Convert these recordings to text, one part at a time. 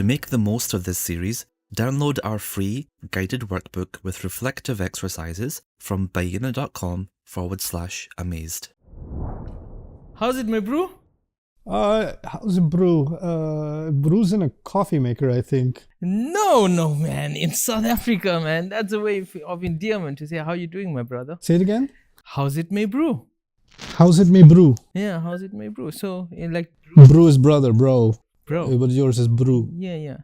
To make the most of this series, download our free guided workbook with reflective exercises from bayina.com/amazed. How's it, my bro? How's it brew? Brews in a coffee maker, I think. No, man. In South Africa, man. That's a way of endearment to say, how you doing, my brother? Say it again. How's it, my bro? How's it may brew? Yeah, how's it, my bro? So, like... Brew is brother, bro. But yours is brew. Yeah.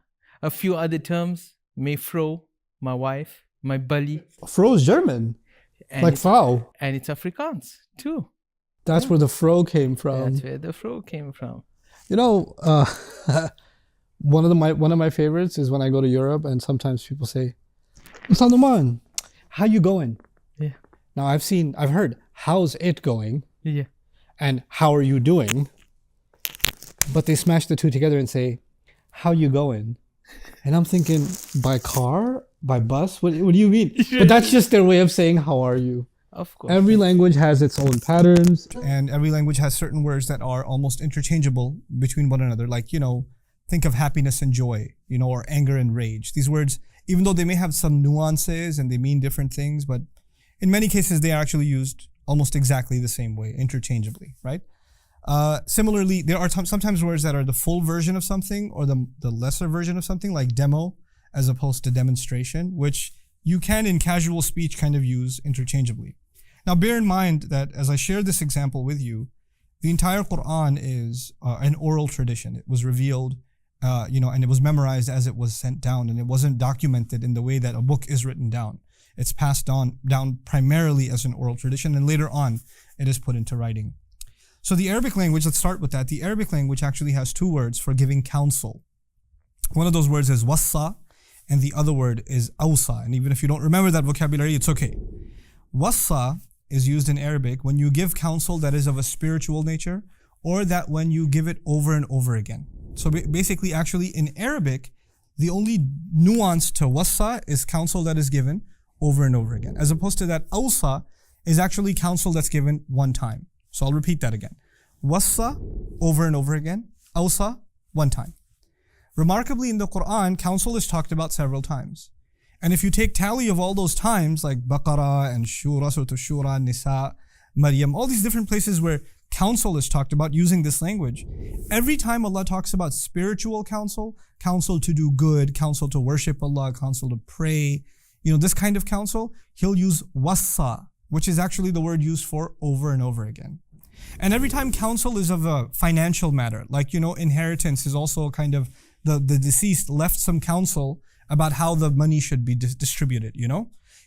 A few other terms. My fro, my wife, my bully. Fro is German. And like Frau. And it's Afrikaans, too. That's where the fro came from. That's where the fro came from. You know, one of my favorites is when I go to Europe and sometimes people say, Ustadh Nouman, how you going? Yeah. Now I've heard, how's it going? Yeah. And how are you doing? But they smash the two together and say, how you going? And I'm thinking, by car? By bus? What do you mean? But that's just their way of saying, how are you? Of course. Every language has its own patterns. And every language has certain words that are almost interchangeable between one another. Like, think of happiness and joy, or anger and rage. These words, even though they may have some nuances and they mean different things, but in many cases, they are actually used almost exactly the same way, interchangeably, right? Similarly, there are sometimes words that are the full version of something or the lesser version of something, like demo as opposed to demonstration, which you can in casual speech kind of use interchangeably. Now bear in mind that as I share this example with you, the entire Quran is an oral tradition. It was revealed, and it was memorized as it was sent down, and it wasn't documented in the way that a book is written down. It's passed down primarily as an oral tradition, and later on it is put into writing. So the Arabic language, let's start with that. The Arabic language actually has two words for giving counsel. One of those words is wassa, and the other word is awsa. And even if you don't remember that vocabulary, it's okay. Wassa is used in Arabic when you give counsel that is of a spiritual nature, or that when you give it over and over again. So basically, actually in Arabic, the only nuance to wassa is counsel that is given over and over again, as opposed to that awsa is actually counsel that's given one time. So I'll repeat that again. Wassa, over and over again. Awsa, one time. Remarkably, in the Quran, counsel is talked about several times. And if you take tally of all those times, like Baqarah and Shura, Surah Shura, Nisa, Maryam, all these different places where counsel is talked about using this language, every time Allah talks about spiritual counsel, counsel to do good, counsel to worship Allah, counsel to pray, this kind of counsel, he'll use wassa, which is actually the word used for over and over again. And every time counsel is of a financial matter, like, inheritance is also kind of the deceased left some counsel about how the money should be distributed,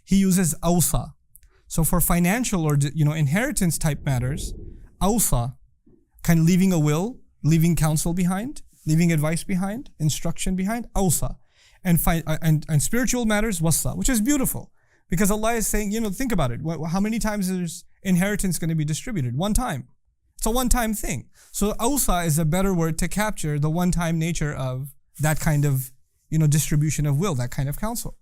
He uses awsa. So for financial or, inheritance type matters, awsa, kind of leaving a will, leaving counsel behind, leaving advice behind, instruction behind, awsa. And spiritual matters, wassa, which is beautiful. Because Allah is saying, think about it. How many times is inheritance going to be distributed? One time. It's a one-time thing. So awsa is a better word to capture the one-time nature of that kind of, distribution of will, that kind of counsel.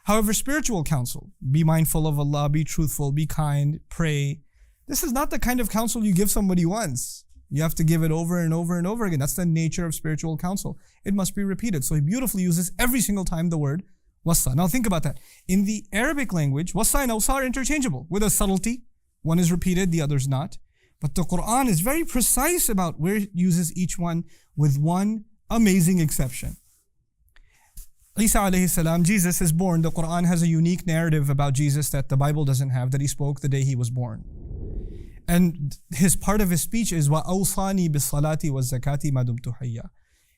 However, spiritual counsel, be mindful of Allah, be truthful, be kind, pray. This is not the kind of counsel you give somebody once. You have to give it over and over and over again. That's the nature of spiritual counsel. It must be repeated. So he beautifully uses every single time the word wassa. Now think about that. In the Arabic language, wassa and awsa are interchangeable with a subtlety. One is repeated, the other is not. But the Quran is very precise about where it uses each one, with one amazing exception. Isa alayhi salam, Jesus is born. The Quran has a unique narrative about Jesus that the Bible doesn't have, that he spoke the day he was born. And part of his speech is wa awsani bis salati wa zakati ma dumtu hayya.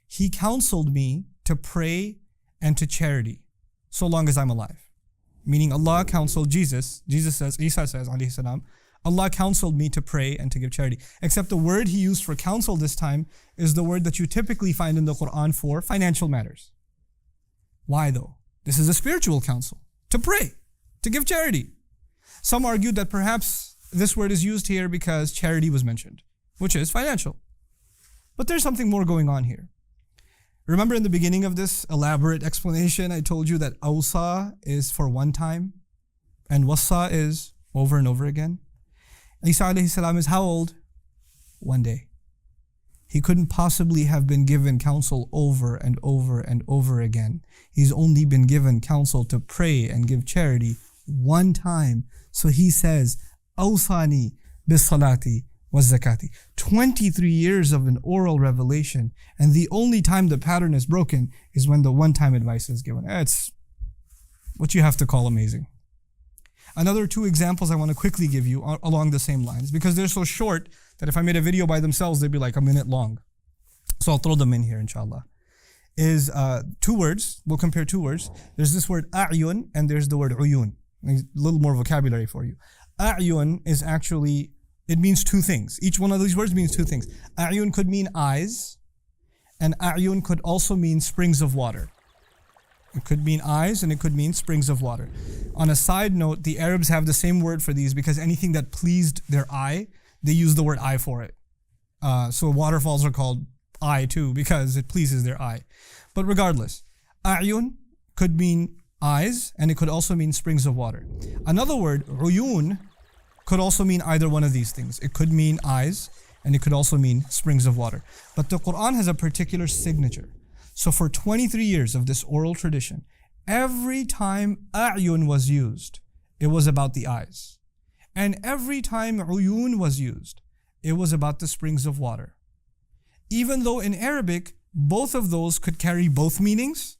He counseled me to pray and to charity so long as I'm alive. Meaning Allah counseled Jesus. Isa says, alayhi salam, Allah counseled me to pray and to give charity. Except the word he used for counsel this time is the word that you typically find in the Quran for financial matters. Why though? This is a spiritual counsel. To pray, to give charity. Some argued that perhaps this word is used here because charity was mentioned, which is financial. But there's something more going on here. Remember in the beginning of this elaborate explanation, I told you that awsa is for one time and wassa is over and over again. Isa alayhi salam is how old? One day. He couldn't possibly have been given counsel over and over and over again. He's only been given counsel to pray and give charity one time. So he says, Awsani bis-salati was-zakati. 23 years of an oral revelation, and the only time the pattern is broken is when the one-time advice is given. It's what you have to call amazing. Another 2 examples I want to quickly give you along the same lines, because they're so short that if I made a video by themselves, they'd be like a minute long. So I'll throw them in here, inshallah. Is 2 words. We'll compare 2 words. There's this word a'yun and there's the word uyun. A little more vocabulary for you. A'yun is actually, it means 2 things. Each one of these words means 2 things. A'yun could mean eyes, and a'yun could also mean springs of water. It could mean eyes and it could mean springs of water. On a side note, the Arabs have the same word for these because anything that pleased their eye, they use the word eye for it. So waterfalls are called eye too because it pleases their eye. But regardless, a'yun could mean eyes and it could also mean springs of water. Another word, uyun, could also mean either one of these things. It could mean eyes and it could also mean springs of water. But the Quran has a particular signature. So for 23 years of this oral tradition, every time a'yun was used, it was about the eyes. And every time uyun was used, it was about the springs of water. Even though in Arabic, both of those could carry both meanings,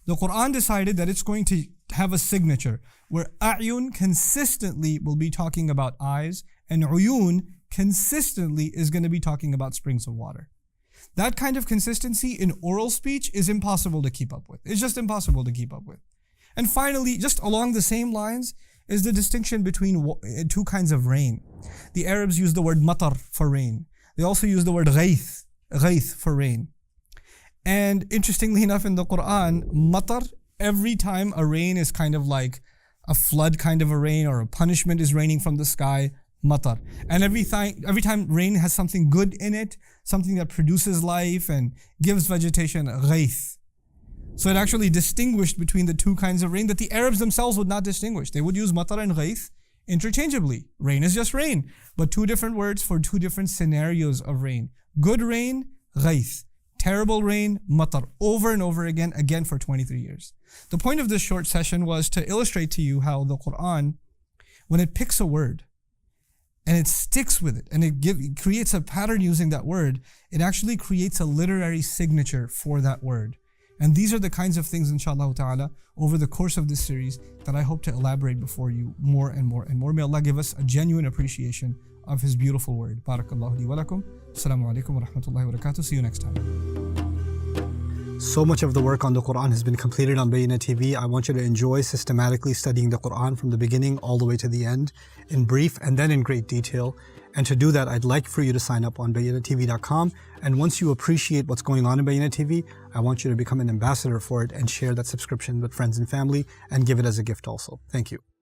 the Quran decided that it's going to have a signature where a'yun consistently will be talking about eyes and uyun consistently is going to be talking about springs of water. That kind of consistency in oral speech is impossible to keep up with. It's just impossible to keep up with. And finally, just along the same lines, is the distinction between 2 kinds of rain. The Arabs use the word matar for rain. They also use the word ghayth for rain. And interestingly enough, in the Quran, matar, every time a rain is kind of like a flood kind of a rain or a punishment is raining from the sky, matar. And every time rain has something good in it, something that produces life and gives vegetation, ghayth. So it actually distinguished between the 2 kinds of rain that the Arabs themselves would not distinguish. They would use matar and ghayth interchangeably. Rain is just rain, but 2 different words for 2 different scenarios of rain. Good rain, ghayth. Terrible rain, matar. Over and over again for 23 years. The point of this short session was to illustrate to you how the Quran, when it picks a word, and it sticks with it, and it creates a pattern using that word, it actually creates a literary signature for that word. And these are the kinds of things, inshallah ta'ala, over the course of this series that I hope to elaborate before you more and more and more. May Allah give us a genuine appreciation of His beautiful word. Barakallahu li wa lakum. Assalamu alaikum wa rahmatullahi wa barakatuh. See you next time. So much of the work on the Quran has been completed on Bayyinah TV. I want you to enjoy systematically studying the Quran from the beginning all the way to the end, in brief and then in great detail. And to do that, I'd like for you to sign up on BayyinahTV.com. And once you appreciate what's going on in Bayyinah TV, I want you to become an ambassador for it and share that subscription with friends and family and give it as a gift also. Thank you.